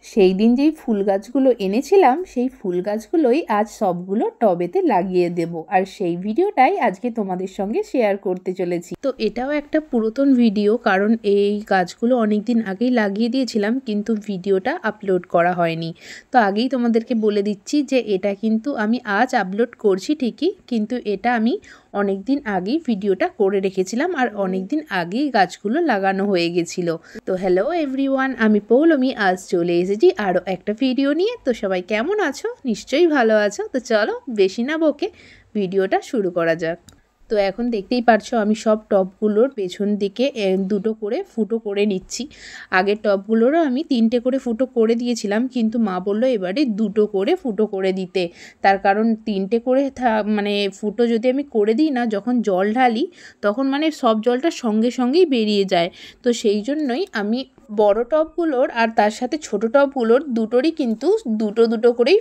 সেই দিন যেই ফুল গাছগুলো এনেছিলাম সেই ফুল গাছগুলোই আজ সবগুলো টবেতে লাগিয়ে দেব, আর সেই ভিডিওটাই আজকে তোমাদের সঙ্গে শেয়ার করতে চলেছি। তো এটাও একটা পুরাতন ভিডিও, কারণ এই গাছগুলো অনেক দিন আগেই লাগিয়ে দিয়েছিলাম কিন্তু ভিডিওটা আপলোড করা হয়নি। তো আগেই তোমাদেরকে বলে দিচ্ছি যে এটা কিন্তু আমি আজ আপলোড করছি ঠিকই, কিন্তু এটা আমি অনেক দিন আগেই ভিডিওটা করে রেখেছিলাম আর অনেক দিন আগেই গাছগুলো লাগানো হয়ে গেছিল। তো হ্যালো এভরিওয়ান, আমি পৌলমি আজ চলে এসেছি আরও একটা ভিডিও নিয়ে। তো সবাই কেমন আছো? নিশ্চয়ই ভালো আছো। তো চলো বেশি না বকে ভিডিওটা শুরু করা যাক। তো এখন দেখতেই পারছো আমি সব টবগুলোর পেছন দিকে দুটো করে ফুটো করে নিচ্ছি। আগের টবগুলোরও আমি 3টে করে ফুটো করে দিয়েছিলাম, কিন্তু মা বললো এবারে 2টো করে ফুটো করে দিতে। তার কারণ 3টে করে মানে ফুটো যদি আমি করে দিই না, যখন জল ঢালি তখন মানে সব জলটা সঙ্গে সঙ্গেই বেরিয়ে যায়। তো সেই জন্যই আমি বড় টবগুলোর আর তার সাথে ছোট টবগুলোর দুটোরই কিন্তু দুটো দুটো করেই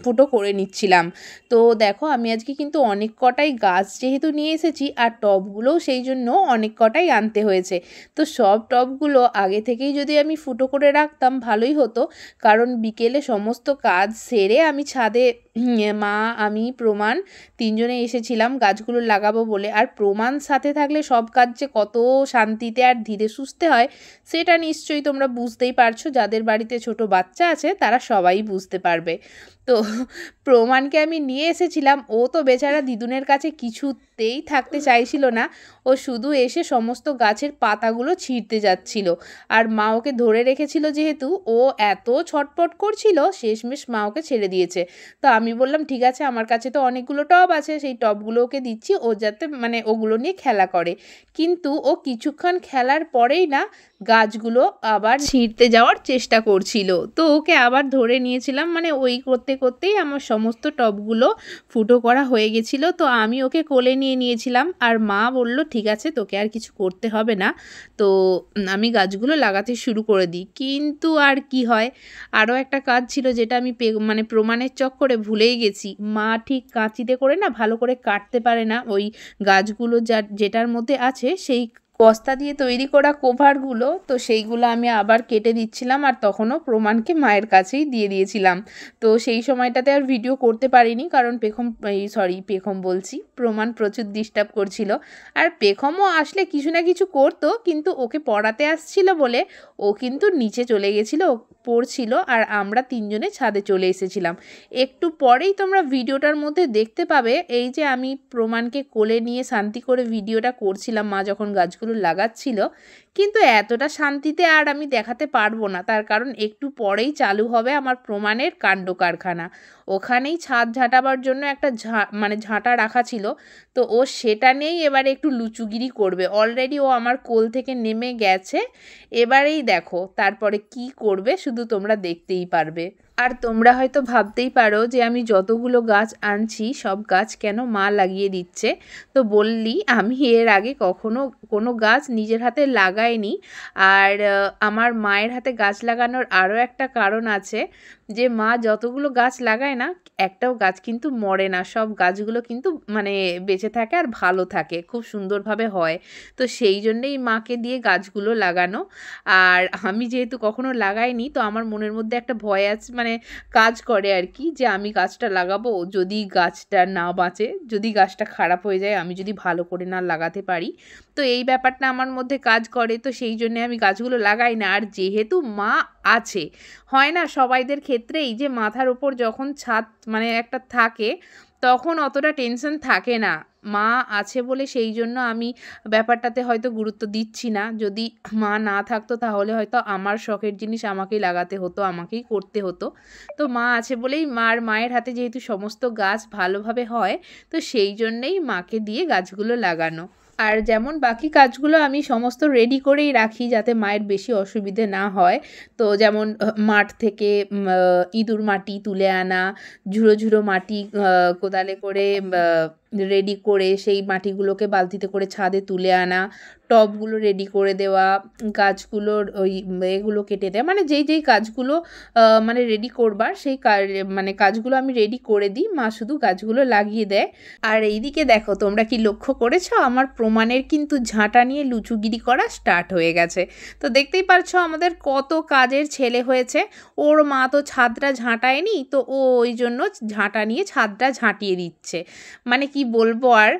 ফুটো করে নিচ্ছিলাম। তো দেখো আমি আজকে কিন্তু অনেক কটাই গাছ যেহেতু নিয়ে এসেছি আর টবগুলোও সেই জন্য অনেক কটাই আনতে হয়েছে। তো সব টবগুলো আগে থেকেই যদি আমি ফুটো করে রাখতাম ভালোই হতো, কারণ বিকেলে সমস্ত কাজ সেরে আমি ছাদে মা আমি প্রমাণ 3জনে এসেছিলাম গাছগুলো লাগাবো বলে। আর প্রমাণ সাথে থাকলে সব কাজ যে কত শান্তিতে আর ধীরে সুস্থে হয় সেটা নিশ্চয়ই তোমরা বুঝতেই পারছো। যাদের বাড়িতে ছোট বাচ্চা আছে তারা সবাই বুঝতে পারবে। তো প্রমাণকে আমি নিয়ে এসেছিলাম, ও তো বেচারা দিদুনের কাছে কিছুতেই থাকতে চাইছিল না। ও শুধু এসে সমস্ত গাছের পাতাগুলো ছিঁড়তে যাচ্ছিল, আর মা ওকে ধরে রেখেছিল যেহেতু ও এত ছটপট করছিল, শেষমেশ মা ওকে ছেড়ে দিয়েছে। তো আমি বললাম ঠিক আছে, আমার কাছে তো অনেকগুলো টব আছে, সেই টবগুলো ওকে দিচ্ছি, ও যাতে মানে ওগুলো নিয়ে খেলা করে। কিন্তু ও কিছুক্ষণ খেলার পরেই না গাছগুলো আবার ছিঁড়তে যাওয়ার চেষ্টা করছিল। তো ওকে আবার ধরে নিয়েছিলাম, মানে ওই করতে করতেই আমার সমস্ত টবগুলো ফুটো করা হয়ে গেছিলো। তো আমি ওকে কোলে নিয়ে নিয়েছিলাম, আর মা বলল ঠিক আছে তোকে আর কিছু করতে হবে না। তো আমি গাছগুলো লাগাতে শুরু করে দিই। কিন্তু আর কি হয়, আরও একটা কাজ ছিল যেটা আমি মানে প্রমাণের চক্করে ভুলেই গেছি। মা ঠিক কাঁচিতে করে না ভালো করে কাটতে পারে না ওই গাছগুলো যেটার মধ্যে আছে সেই বস্তা দিয়ে তৈরি করা কভারগুলো। তো সেইগুলো আমি আবার কেটে দিচ্ছিলাম, আর তখনও প্রমাণকে মায়ের কাছেই দিয়ে দিয়েছিলাম। তো সেই সময়টাতে আর ভিডিও করতে পারিনি, কারণ পেখম বলছি, প্রমাণ প্রচুর ডিস্টার্ব করছিল। আর পেখমও আসলে কিছু না কিছু করতো, কিন্তু ওকে পড়াতে আসছিল বলে ও কিন্তু নিচে চলে গেছিলো, পড়ছিল, আর আমরা 3জনে ছাদে চলে এসেছিলাম। একটু পরেই তোমরা ভিডিওটার মধ্যে দেখতে পাবে এই যে আমি প্রমাণকে কোলে নিয়ে শান্তি করে ভিডিওটা করছিলাম মা যখন গাছগুলো লাগাচ্ছিল। কিন্তু এতটা শান্তিতে আর আমি দেখাতে পারবো না, তার কারণ একটু পরেই চালু হবে আমার প্রমাণের কাণ্ড কারখানা। ওখানেই ছাদ ঝাঁটাবার জন্য একটা মানে ঝাঁটা রাখা ছিল, তো ও সেটা নিয়েই এবারে একটু লুচুগিরি করবে। অলরেডি ও আমার কোল থেকে নেমে গেছে, এবারেই দেখো তারপরে কি করবে শুধু তোমরা দেখতেই পারবে। আর তোমরা হয়তো ভাবতেই পারো যে আমি যতগুলো গাছ আনছি সব গাছ কেন মা লাগিয়ে দিচ্ছে। তো বললি আমি এর আগে কখনো কোনো গাছ নিজের হাতে লাগাইনি। আর আমার মায়ের হাতে গাছ লাগানোর আরও একটা কারণ আছে, যে মা যতগুলো গাছ লাগায় না একটাও গাছ কিন্তু মরে না, সব গাছগুলো কিন্তু মানে বেঁচে থাকে আর ভালো থাকে, খুব সুন্দরভাবে হয়। তো সেই জন্যেই মাকে দিয়ে গাছগুলো লাগানো। আর আমি যেহেতু কখনো লাগাইনি, তো আমার মনের মধ্যে একটা ভয় আছে, মানে কাজ করে আর কি, যে আমি গাছটা লাগাবো যদি গাছটা না বাঁচে, যদি গাছটা খারাপ হয়ে যায়, আমি যদি ভালো করে না লাগাতে পারি, তো এই ব্যাপারটা আমার মধ্যে কাজ করে। তো সেই জন্যে আমি গাছগুলো লাগাই না। আর যেহেতু মা আছে, হয় না সবাইদের ক্ষেত্রেই যে মাথার ওপর যখন ছাদ মানে একটা থাকে তখন অতটা টেনশন থাকে না, মা আছে বলে সেই জন্য আমি ব্যাপারটাতে হয়তো গুরুত্ব দিচ্ছি না। যদি মা না থাকতো তাহলে হয়তো আমার শখের জিনিস আমাকেই লাগাতে হতো, আমাকেই করতে হতো। তো মা আছে বলেই মায়ের হাতে যেহেতু সমস্ত গাছ ভালোভাবে হয়, তো সেই জন্যেই মাকে দিয়ে গাছগুলো লাগানো। আর যেমন বাকি কাজগুলো আমি সমস্ত রেডি করেই রাখি যাতে মায়ের বেশি অসুবিধে না হয়। তো যেমন মাঠ থেকে ইঁদুর মাটি তুলে আনা, ঝুড়ো ঝুড়ো মাটি কোদালে করে রেডি করে সেই মাটিগুলোকে বালতিতে করে ছাদে তুলে আনা, টবগুলো রেডি করে দেওয়া, গাছগুলোর ওই এগুলো কেটে দেওয়া, মানে যেই কাজগুলো মানে রেডি করবার সেই মানে কাজগুলো আমি রেডি করে দিই, মা শুধু গাছগুলো লাগিয়ে দেয়। আর এইদিকে দেখো তোমরা কি লক্ষ্য করেছো, আমার প্রমাণের কিন্তু ঝাঁটা নিয়ে লুচুগিরি করা স্টার্ট হয়ে গেছে। তো দেখতেই পারছো আমাদের কত কাজের ছেলে হয়েছে। ওর মা তো ছাদটা ঝাঁটায়নি, তো ও ওই জন্য ঝাঁটা নিয়ে ছাদটা ঝাঁটিয়ে দিচ্ছে। মানে কি বলবো, আর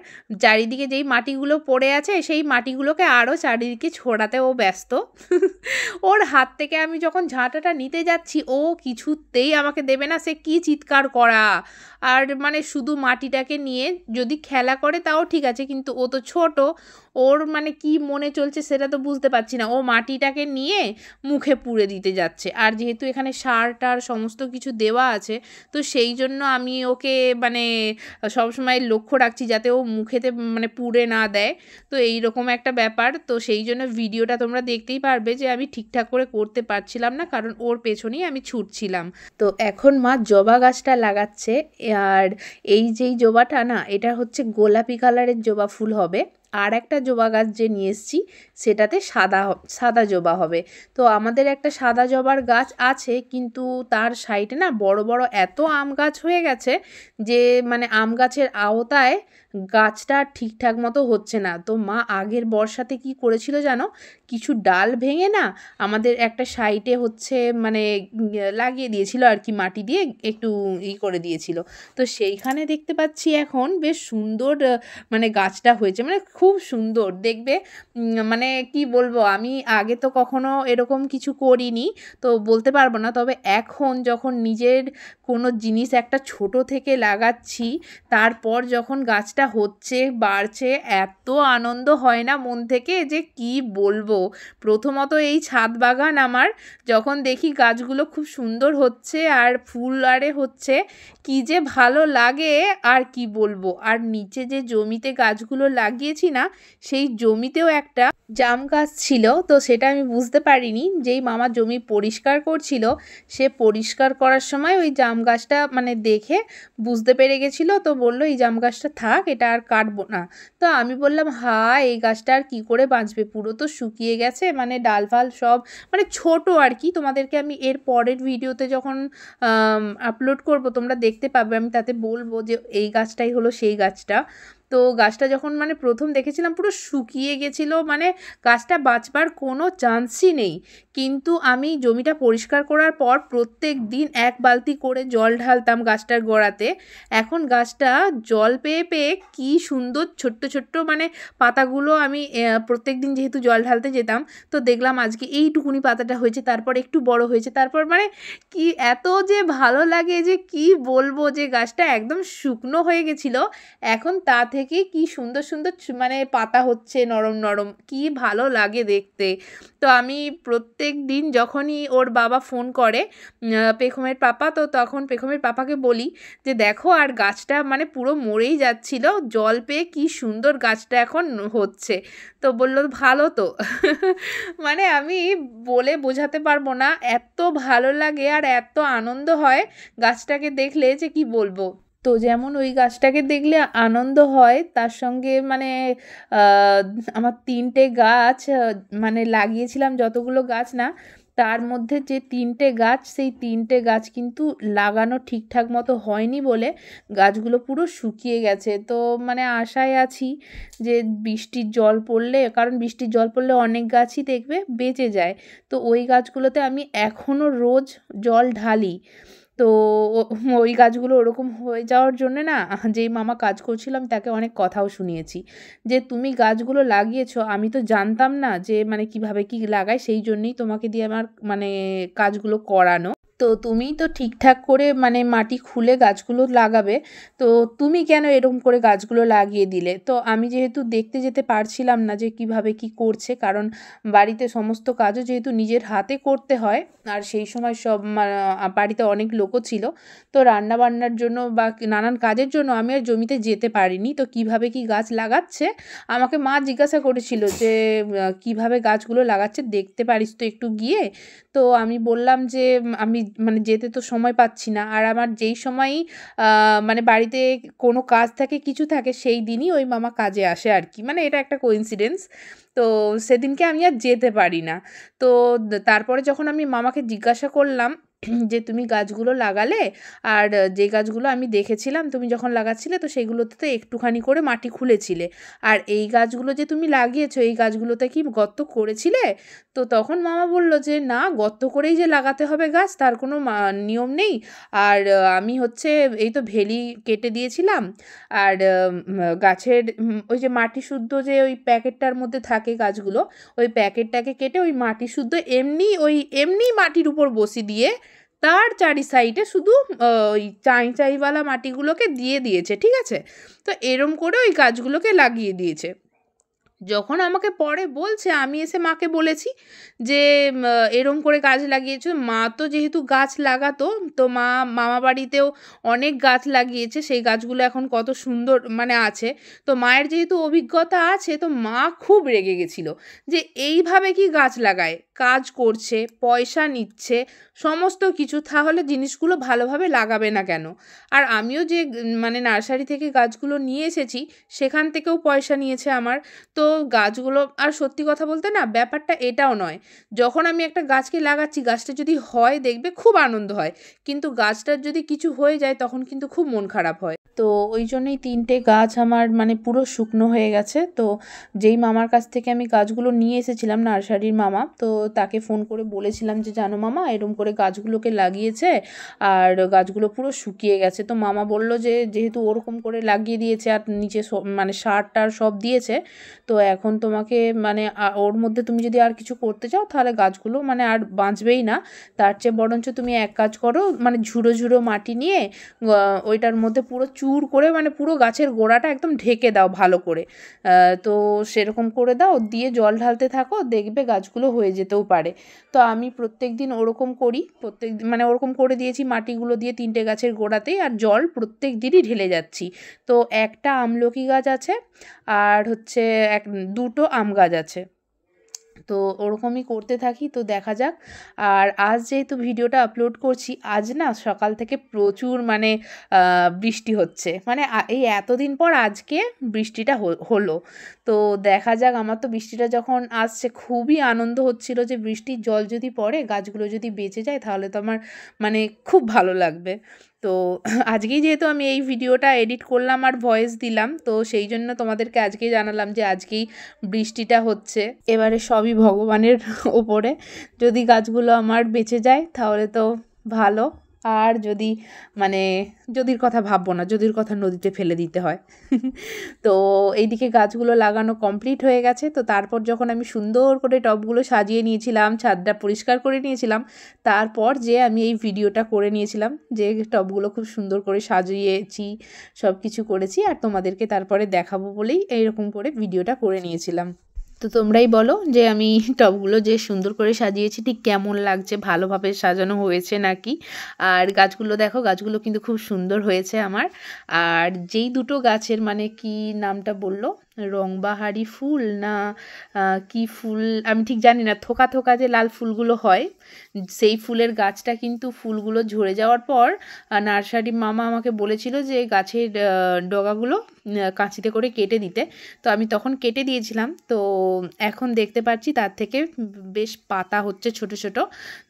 চারিদিকে যেই মাটিগুলো পড়ে আছে সেই মাটিগুলোকে আরও চারিদিকে ছড়াতে ও ব্যস্ত। ওর হাত থেকে আমি যখন ঝাঁটাটা নিতে যাচ্ছি ও কিছুতেই আমাকে দেবে না, সে কি চিৎকার করা। আর মানে শুধু মাটিটাকে নিয়ে যদি খেলা করে তাও ঠিক আছে, কিন্তু ও তো ছোট, ওর মানে কি মনে চলছে সেটা তো বুঝতে পারছি না। ও মাটিটাকে নিয়ে মুখে পুড়ে দিতে যাচ্ছে। আর যেহেতু এখানে সার টার সমস্ত কিছু দেওয়া আছে, তো সেই জন্য আমি ওকে মানে সবসময় লক্ষ্য রাখছি যাতে ও মুখেতে মানে পুড়ে না দেয়। তো এই রকম একটা ব্যাপার। তো সেই জন্য ভিডিওটা তোমরা দেখতেই পারবে যে আমি ঠিকঠাক করে করতে পারছিলাম না, কারণ ওর পেছনেই আমি ছুটছিলাম। তো এখন মা জবা গাছটা লাগাচ্ছে। আর এই যেই জবাটা না, এটা হচ্ছে গোলাপি কালারের জবা ফুল হবে। আর একটা জবা গাছ যে নিয়ে এসেছি সেটাতে সাদা জবা হবে। তো আমাদের একটা সাদা জবার গাছ আছে, কিন্তু তার সাইডে না বড় বড় এত আম গাছ হয়ে গেছে যে মানে আম গাছের আওতায় গাছটা ঠিকঠাক মতো হচ্ছে না। তো মা আগের বর্ষাতে কি করেছিল জানো, কিছু ডাল ভেঙে না আমাদের একটা সাইডে হচ্ছে মানে লাগিয়ে দিয়েছিল আর কি, মাটি দিয়ে একটু করে দিয়েছিল। তো সেইখানে দেখতে পাচ্ছি এখন বেশ সুন্দর মানে গাছটা হয়েছে, মানে খুব সুন্দর দেখবে। মানে কি বলবো, আমি আগে তো কখনো এরকম কিছু করিনি, তো বলতে পারবো না। তবে এখন যখন নিজের কোনো জিনিস একটা ছোট থেকে লাগাচ্ছি, তারপর যখন গাছটা হচ্ছে বাড়ছে, এত আনন্দ হয় না মন থেকে যে কি বলবো। প্রথমত এই ছাদ বাগান আমার, যখন দেখি গাছগুলো খুব সুন্দর হচ্ছে আর ফুল আরে হচ্ছে, কি যে ভালো লাগে আর কি বলবো। আর নিচে যে জমিতে গাছগুলো লাগিয়েছি না, সেই জমিতেও একটা জাম গাছ ছিল, তো সেটা আমি বুঝতে পারিনি। যেই মামা জমি পরিষ্কার করছিল, সে পরিষ্কার করার সময় ওই জাম গাছটা মানে দেখে বুঝতে পেরে গেছিলো, তো বললো এই জাম গাছটা থাক, এটা আর কাটবো না। তো আমি বললাম এই গাছটা আর কী করে বাঁচবে, পুরো তো শুকিয়ে গেছে, মানে ডাল ফাল সব মানে ছোট আর কি। তোমাদেরকে আমি এর পরের ভিডিওতে যখন আপলোড করব তোমরা দেখতে পাবে, আমি তাতে বলবো যে এই গাছটাই হলো সেই গাছটা। তো গাছটা যখন মানে প্রথম দেখেছিলাম পুরো শুকিয়ে গেছিলো, মানে গাছটা বাঁচবার কোনো চান্সই নেই। কিন্তু আমি জমিটা পরিষ্কার করার পর প্রত্যেক দিন 1 বালতি করে জল ঢালতাম গাছটার গোড়াতে। এখন গাছটা জল পেয়ে পেয়ে কি সুন্দর ছোট্ট ছোট্ট মানে পাতাগুলো আমি প্রত্যেক দিন যেহেতু জল ঢালতে যেতাম, তো দেখলাম আজকে এইটুকুনি পাতাটা হয়েছে, তারপর একটু বড় হয়েছে, তারপর মানে কি এত যে ভালো লাগে যে কি বলবো, যে গাছটা একদম শুকনো হয়ে গেছিলো, এখন তা থেকে কি সুন্দর সুন্দর মানে পাতা হচ্ছে নরম নরম, কি ভালো লাগে দেখতে। তো আমি প্রত্যেক দিন যখনই ওর বাবা ফোন করে পেখমের পাপা, তো তখন পেখমের পাপাকে বলি যে দেখো আর গাছটা মানে পুরো মরেই যাচ্ছিল, জল পেয়ে কি সুন্দর গাছটা এখন হচ্ছে। তো বললো ভালো তো। মানে আমি বলে বোঝাতে পারবো না, এত ভালো লাগে আর এত আনন্দ হয় গাছটাকে দেখলে যে কি বলবো। তো যেমন ওই গাছটাকে দেখলে আনন্দ হয়, তার সঙ্গে মানে আমার 3টে গাছ মানে লাগিয়েছিলাম, যতগুলো গাছ না তার মধ্যে যে 3টে গাছ, সেই 3টে গাছ কিন্তু লাগানো ঠিকঠাক মতো হয়নি বলে গাছগুলো পুরো শুকিয়ে গেছে। তো মানে আশায় আছি যে বৃষ্টির জল পড়লে, কারণ বৃষ্টির জল পড়লে অনেক গাছই দেখবে বেঁচে যায়, তো ওই গাছগুলোতে আমি এখনও রোজ জল ঢালি। তো ওই গাছগুলো ওরকম হয়ে যাওয়ার জন্যে না, যেই মামা কাজ করছিলাম তাকে অনেক কথাও শুনিয়েছি যে তুমি গাছগুলো লাগিয়েছো, আমি তো জানতাম না যে মানে কিভাবে কি লাগায়, সেই জন্যই তোমাকে দিয়ে আমার মানে কাজগুলো করানো। তো তুমি তো ঠিকঠাক করে মানে মাটি খুলে গাছগুলো লাগাবে, তো তুমি কেন এরকম করে গাছগুলো লাগিয়ে দিলে? তো আমি যেহেতু দেখতে যেতে পারছিলাম না যে কিভাবে কি করছে, কারণ বাড়িতে সমস্ত কাজও যেহেতু নিজের হাতে করতে হয়, আর সেই সময় সব বাড়িতে অনেক লোকও ছিল, তো রান্না বান্নার জন্য বা নানান কাজের জন্য আমি আর জমিতে যেতে পারিনি। তো কিভাবে কি গাছ লাগাচ্ছে আমাকে মা জিজ্ঞাসা করেছিল যে কিভাবে গাছগুলো লাগাচ্ছে দেখতে পারিস তো একটু গিয়ে। তো আমি বললাম যে আমি মানে যেতে তো সময় পাচ্ছি না, আর আমার যেই সময়ই মানে বাড়িতে কোনো কাজ থাকে কিছু থাকে সেই দিনই ওই মামা কাজে আসে আর কি, মানে এটা একটা কোইন্সিডেন্স। তো সেদিনকে আমি আর যেতে পারি না। তো তারপরে যখন আমি মামাকে জিজ্ঞাসা করলাম যে তুমি গাছগুলো লাগালে, আর যে গাছগুলো আমি দেখেছিলাম তুমি যখন লাগাচ্ছিলে তো সেইগুলোতে তো একটুখানি করে মাটি খুলেছিলে, আর এই গাছগুলো যে তুমি লাগিয়েছো এই গাছগুলোতে কি গর্ত করেছিলে? তো তখন মামা বলল যে না, গর্ত করেই যে লাগাতে হবে গাছ তার কোনো নিয়ম নেই। আর আমি হচ্ছে এই তো ভেলি কেটে দিয়েছিলাম, আর গাছের ওই যে মাটি শুদ্ধ যে ওই প্যাকেটটার মধ্যে থাকে গাছগুলো, ওই প্যাকেটটাকে কেটে ওই মাটি শুদ্ধ এমনি মাটির উপর বসিয়ে দিয়ে তার চারি সাইডে শুধু ওই চাইওয়ালা মাটিগুলোকে দিয়ে দিয়েছে, ঠিক আছে? তো এরম করে ওই গাছগুলোকে লাগিয়ে দিয়েছে। যখন আমাকে পরে বলছে, আমি এসে মাকে বলেছি যে এরম করে গাছ লাগিয়েছো। মা তো যেহেতু গাছ লাগাতো, তো মামা বাড়িতেও অনেক গাছ লাগিয়েছে, সেই গাছগুলো এখন কত সুন্দর মানে আছে। তো মায়ের যেহেতু অভিজ্ঞতা আছে, তো মা খুব রেগে গেছিলো যে এইভাবে কি গাছ লাগায়, কাজ করছে, পয়সা নিচ্ছে, সমস্ত কিছু, তাহলে জিনিসগুলো ভালোভাবে লাগাবে না কেন? আর আমিও যে মানে নার্সারি থেকে গাছগুলো নিয়ে এসেছি সেখান থেকেও পয়সা নিয়েছে আমার। তো গাছগুলো, আর সত্যি কথা বলতে না, ব্যাপারটা এটাও নয়, যখন আমি একটা গাছকে লাগাচ্ছি গাছটা যদি হয় দেখবে খুব আনন্দ হয়, কিন্তু গাছটার যদি কিছু হয়ে যায় তখন কিন্তু খুব মন খারাপ হয়। তো ওই জন্যই 3টে গাছ আমার মানে পুরো শুকনো হয়ে গেছে। তো যেই মামার কাছ থেকে আমি গাছগুলো নিয়ে এসেছিলাম, নার্সারির মামা, তো তাকে ফোন করে বলেছিলাম যে জানো মামা এরম করে গাছগুলোকে লাগিয়েছে আর গাছগুলো পুরো শুকিয়ে গেছে। তো মামা বলল যে যেহেতু ওরকম করে লাগিয়ে দিয়েছে আর নিচে মানে সার টার সব দিয়েছে, তো এখন তোমাকে মানে ওর মধ্যে তুমি যদি আর কিছু করতে চাও তাহলে গাছগুলো মানে আর বাঁচবেই না। তার চেয়ে বরঞ্চ তুমি এক কাজ করো, মানে ঝুড়ো ঝুড়ো মাটি নিয়ে ওইটার মধ্যে পুরো চুর করে মানে পুরো গাছের গোড়াটা একদম ঢেকে দাও ভালো করে। তো সেরকম করে দাও, দিয়ে জল ঢালতে থাকো, দেখবে গাছগুলো হয়ে যেতেও পারে। তো আমি প্রত্যেক দিন ওরকম করি, মানে ওরকম করে দিয়েছি মাটিগুলো দিয়ে 3টে গাছের গোড়াতেই, আর জল প্রত্যেক দিনই ঢেলে যাচ্ছি। তো একটা আমলকি গাছ আছে আর হচ্ছে 2টো আম গাছ আছে, তো ওরকমই করতে থাকি। তো দেখা যাক। আর আজ যেহেতু ভিডিওটা আপলোড করছি, আজ না সকাল থেকে প্রচুর মানে বৃষ্টি হচ্ছে, মানে এই এতদিন পর আজকে বৃষ্টিটা হলো। তো দেখা যাক, আমার তো বৃষ্টিটা যখন আসছে খুবই আনন্দ হচ্ছিল যে বৃষ্টির জল যদি পড়ে গাছগুলো যদি বেঁচে যায় তাহলে তো আমার মানে খুব ভালো লাগবে। তো আজকেই যেহেতু আমি এই ভিডিওটা এডিট করলাম আর ভয়েস দিলাম, তো সেই জন্য তোমাদেরকে আজকেই জানালাম যে আজকেই বৃষ্টিটা হচ্ছে। এবারে সবই ভগবানের ওপরে, যদি গাছগুলো আমার বেঁচে যায় তাহলে তো ভালো, আর যদি মানে যদির কথা ভাববো না, যদির কথা নদীতে ফেলে দিতে হয়। তো এইদিকে গাছগুলো লাগানো কমপ্লিট হয়ে গেছে। তো তারপর যখন আমি সুন্দর করে টবগুলো সাজিয়ে নিয়েছিলাম, ছাদটা পরিষ্কার করে নিয়েছিলাম, তারপর যে আমি এই ভিডিওটা করে নিয়েছিলাম যে টবগুলো খুব সুন্দর করে সাজিয়েছি, সব কিছু করেছি, আর তোমাদেরকে তারপরে দেখাবো বলেই এইরকম করে ভিডিওটা করে নিয়েছিলাম। তো তোমরাই বলো যে আমি টবগুলো যে সুন্দর করে সাজিয়েছি ঠিক কেমন লাগছে, ভালোভাবে সাজানো হয়েছে নাকি? আর গাছগুলো দেখো, গাছগুলো কিন্তু খুব সুন্দর হয়েছে আমার। আর যেই 2টো গাছের মানে কি নামটা বললো, রংবাহারি ফুল না কি ফুল আমি ঠিক জানি না, থোকা থোকা যে লাল ফুলগুলো হয়, সেই ফুলের গাছটা কিন্তু ফুলগুলো ঝরে যাওয়ার পর নার্সারি মামা আমাকে বলেছিল যে গাছের ডগাগুলো কাঁচিতে করে কেটে দিতে। তো আমি তখন কেটে দিয়েছিলাম। তো এখন দেখতে পাচ্ছি তার থেকে বেশ পাতা হচ্ছে ছোট ছোট,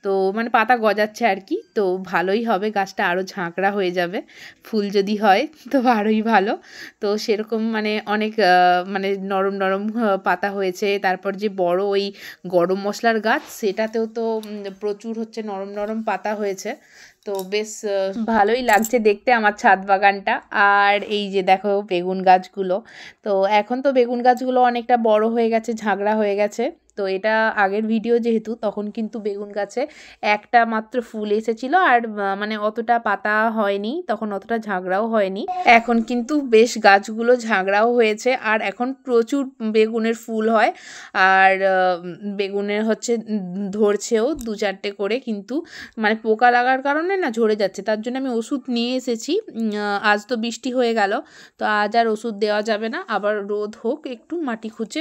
তো মানে পাতা গজাচ্ছে আর কি। তো ভালোই হবে, গাছটা আরও ঝাঁকড়া হয়ে যাবে, ফুল যদি হয় তো আরোই ভালো। তো সেরকম মানে অনেক মানে নরম নরম পাতা হয়েছে। তারপর যে বড় ওই গরম মশলার গাছ, সেটাতেও তো প্রচুর হচ্ছে নরম নরম পাতা হয়েছে। তো বেশ ভালোই লাগছে দেখতে আমার ছাদ বাগানটা। আর এই যে দেখো বেগুন গাছগুলো, তো এখন তো বেগুন গাছগুলো অনেকটা বড় হয়ে গেছে, ঝাঁকড়া হয়ে গেছে। তো এটা আগের ভিডিও যেহেতু, তখন কিন্তু বেগুন গাছে একটা মাত্র ফুল এসেছিলো, আর মানে অতটা পাতা হয়নি, তখন অতটা ঝাঁকড়াও হয়নি। এখন কিন্তু বেশ গাছগুলো ঝাঁকড়াও হয়েছে, আর এখন প্রচুর বেগুনের ফুল হয়, আর বেগুনের হচ্ছে ধরছেও 2-4টে করে, কিন্তু মানে পোকা লাগার কারণে না ঝরে যাচ্ছে। তার জন্য আমি ওষুধ নিয়ে এসেছি। আজ তো বৃষ্টি হয়ে গেল, তো আজ আর ওষুধ দেওয়া যাবে না, আবার রোদ হোক একটু, মাটি খুঁচে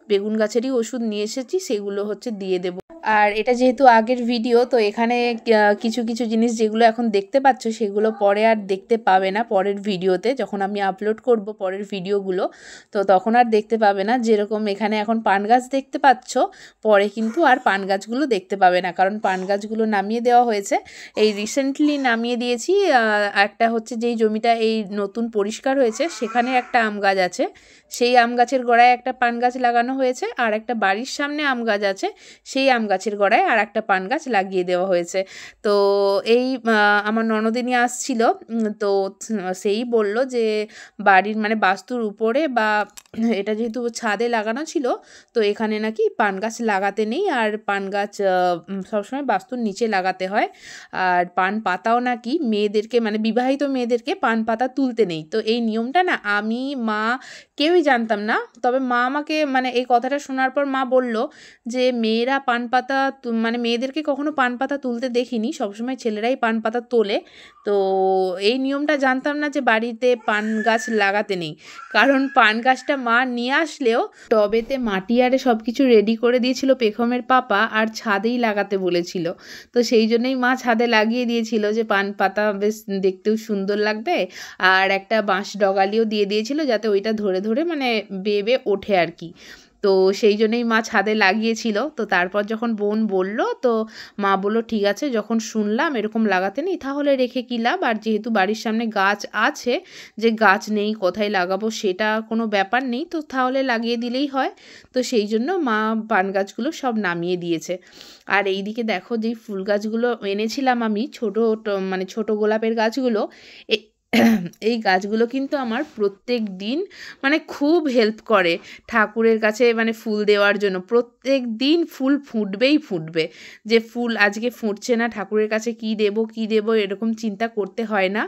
বেগুন গাছেরই ওষুধ নিয়ে এসেছি সেগুলো হচ্ছে দিয়ে দেব। আর এটা যেহেতু আগের ভিডিও, তো এখানে কিছু কিছু জিনিস যেগুলো এখন দেখতে পাচ্ছ সেগুলো পরে আর দেখতে পাবে না। পরের ভিডিওতে যখন আমি আপলোড করব পরের ভিডিওগুলো, তো তখন আর দেখতে পাবে না। যেরকম এখানে এখন পান গাছ দেখতে পাচ্ছ, পরে কিন্তু আর পান গাছগুলো দেখতে পাবে না, কারণ পান গাছগুলো নামিয়ে দেওয়া হয়েছে। এই রিসেন্টলি নামিয়ে দিয়েছি। একটা হচ্ছে যেই জমিটা এই নতুন পরিষ্কার হয়েছে সেখানে একটা আম গাছ আছে, সেই আম গাছের গোড়ায় একটা পান গাছ লাগানো হয়েছে। আর একটা বাড়ির সামনে আম গাছ আছে, সেই আম গাছের গোড়ায় আর একটা পান গাছ লাগিয়ে দেওয়া হয়েছে। তো এই আমার ননদিনী আসছিল, তো সেই বলল যে বাড়ির মানে বাস্তুর উপরে বা এটা যেহেতু ছাদে লাগানো ছিল, তো এখানে নাকি পান গাছ লাগাতে নেই, আর পান গাছ সবসময় বাস্তুর নিচে লাগাতে হয়। আর পান পাতাও নাকি মেয়েদেরকে মানে বিবাহিত মেয়েদেরকে পান পাতা তুলতে নেই। তো এই নিয়মটা না আমি মা কেউই জানতাম না, তবে মা আমাকে মানে এই কথাটা শোনার পর মা বলল যে মেয়েরা পান পাতা মানে মেয়েদেরকে কখনো পান পাতা তুলতে দেখিনি, সবসময় ছেলেরাই পান পাতা তোলে। তো এই নিয়মটা জানতাম না যে বাড়িতে পান গাছ লাগাতে নেই, কারণ পান গাছটা মা নিয়ে আসলেও টবেতে মাটি আরে সব কিছু রেডি করে দিয়েছিল পেখমের পাপা, আর ছাদেই লাগাতে বলেছিল। তো সেই জন্যই মা ছাদে লাগিয়ে দিয়েছিল যে পান পাতা বেশ দেখতেও সুন্দর লাগবে, আর একটা বাঁশ ডগালিও দিয়ে দিয়েছিল যাতে ওইটা ধরে ধরে মানে বেয়ে বেয়ে ওঠে আর কি। তো সেই জন্যই মা ছাদে লাগিয়েছিল। তো তারপর যখন বোন বলল, তো মা বলল ঠিক আছে, যখন শুনলাম এরকম লাগাতে নেই তাহলে রেখে কী লাভ। আর যেহেতু বাড়ির সামনে গাছ আছে, যে গাছ নেই কোথায় লাগাবো সেটা কোনো ব্যাপার নেই, তো তাহলে লাগিয়ে দিলেই হয়। তো সেই জন্য মা পান গাছগুলো সব নামিয়ে দিয়েছে। আর এই দিকে দেখো যেই ফুল গাছগুলো এনেছিলাম আমি মানে ছোট গোলাপের গাছগুলো, এই গাছগুলো কিন্তু আমার প্রত্যেক দিন মানে খুব হেল্প করে ঠাকুরের কাছে মানে ফুল দেওয়ার জন্য। প্রত্যেক দিন ফুল ফুটবেই ফুটবে, যে ফুল আজকে ফুটছে না ঠাকুরের কাছে কি দেব এরকম চিন্তা করতে হয় না।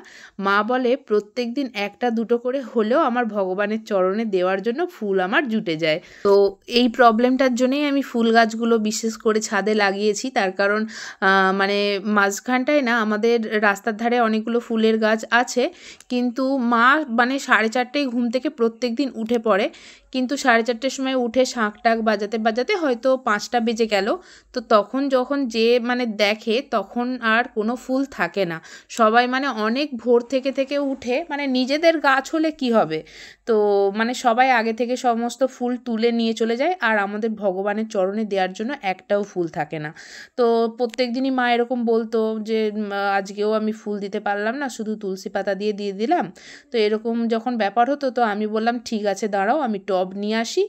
মা বলে প্রত্যেক দিন একটা দুটো করে হলেও আমার ভগবানের চরণে দেওয়ার জন্য ফুল আমার জুটে যায়। তো এই প্রবলেমটার জন্যই আমি ফুল গাছগুলো বিশেষ করে ছাদে লাগিয়েছি। তার কারণ মানে মাঝখানটায় না আমাদের রাস্তার ধারে অনেকগুলো ফুলের গাছ আছে, কিন্তু মা মানে 4:30 ঘুম থেকে প্রত্যেক দিন উঠে পড়ে, কিন্তু 4:30 সময় উঠে শাঁখ টাক বাজাতে বাজাতে হয়তো 5টা বেজে গেল। তো তখন যখন যে মানে দেখে তখন আর কোনো ফুল থাকে না। সবাই মানে অনেক ভোর থেকে উঠে, মানে নিজেদের গাছ হলে কি হবে, তো মানে সবাই আগে থেকে সমস্ত ফুল তুলে নিয়ে চলে যায়, আর আমাদের ভগবানের চরণে দেওয়ার জন্য একটাও ফুল থাকে না। তো প্রত্যেক দিনই মা এরকম বলতো যে আজকেও আমি ফুল দিতে পারলাম না, শুধু তুলসী পাতা দিয়ে দিলাম। তো এরকম যখন ব্যাপার হতো, তো আমি বললাম ঠিক আছে দাঁড়াও, আমি টব নিয়ে আসি,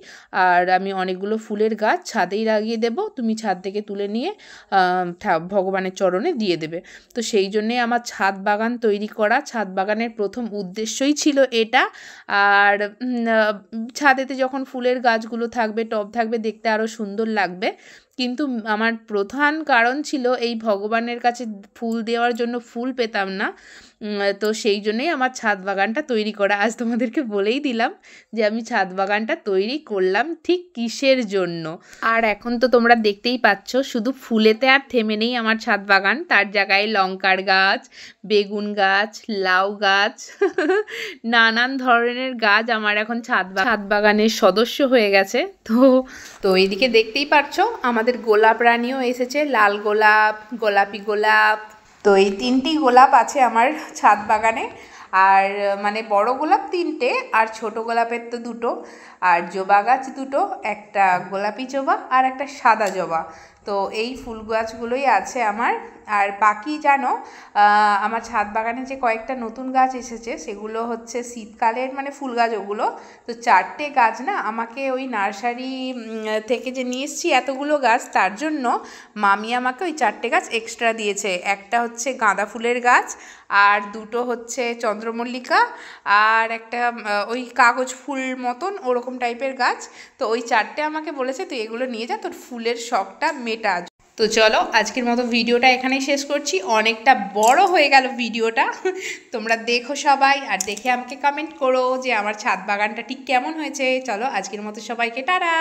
আর আমি অনেকগুলো ফুলের গাছ ছাদেই লাগিয়ে দেব, তুমি ছাদ থেকে তুলে নিয়ে ভগবানের চরণে দিয়ে দেবে। তো সেই জন্যে আমার ছাদ বাগান তৈরি করা। ছাদ বাগানের প্রথম উদ্দেশ্যই ছিল এটা। আর ছাদেতে যখন ফুলের গাছগুলো থাকবে, টব থাকবে, দেখতে আরও সুন্দর লাগবে। কিন্তু আমার প্রধান কারণ ছিল এই ভগবানের কাছে ফুল দেওয়ার জন্য ফুল পেতাম না। তো সেই জন্যই আমার ছাদ বাগানটা তৈরি করা। আজ তোমাদেরকে বলেই দিলাম যে আমি ছাদ বাগানটা তৈরি করলাম ঠিক কিসের জন্য। আর এখন তো তোমরা দেখতেই পাচ্ছ শুধু ফুলেতে আর থেমে নেই আমার ছাদ বাগান, তার জায়গায় লঙ্কার গাছ, বেগুন গাছ, লাউ গাছ নানান ধরনের গাছ আমার এখন ছাদ বাগানের সদস্য হয়ে গেছে। তো এইদিকে দেখতেই পাচ্ছ আমাদের গোলাপ রানীও এসেছে, লাল গোলাপ, গোলাপি গোলাপ। তো এই 3টি গোলাপ আছে আমার ছাদ বাগানে, আর মানে বড় গোলাপ 3টে, আর ছোট গোলাপের তো 2টো, আর জবা গাছ 2টো, একটা গোলাপি জবা আর একটা সাদা জবা। তো এই ফুল গাছগুলোই আছে আমার। আর বাকি জানো আমার ছাদ বাগানে যে কয়েকটা নতুন গাছ এসেছে সেগুলো হচ্ছে শীতকালের মানে ফুল গাছ ওগুলো। তো 4টে গাছ না আমাকে ওই নার্সারি থেকে যে নিয়ে এসেছি এতগুলো গাছ, তার জন্য মামি আমাকে ওই 4টে গাছ এক্সট্রা দিয়েছে। একটা হচ্ছে গাঁদা ফুলের গাছ, আর 2টো হচ্ছে চন্দ্রমল্লিকা, আর একটা ওই কাগজ ফুল মতন ওরকম টাইপের গাছ। তো ওই 4টে আমাকে বলেছে তুই এগুলো নিয়ে যা, তোর ফুলের শখটা মেটা। তো চলো আজকের মতো ভিডিওটা এখানেই শেষ করছি। অনেকটা বড় হয়ে গেল ভিডিওটা, তোমরা দেখো সবাই, আর দেখে আমাকে কমেন্ট করো যে আমার ছাদ বাগানটা ঠিক কেমন হয়েছে। চলো আজকের মতো সবাইকে টাটা।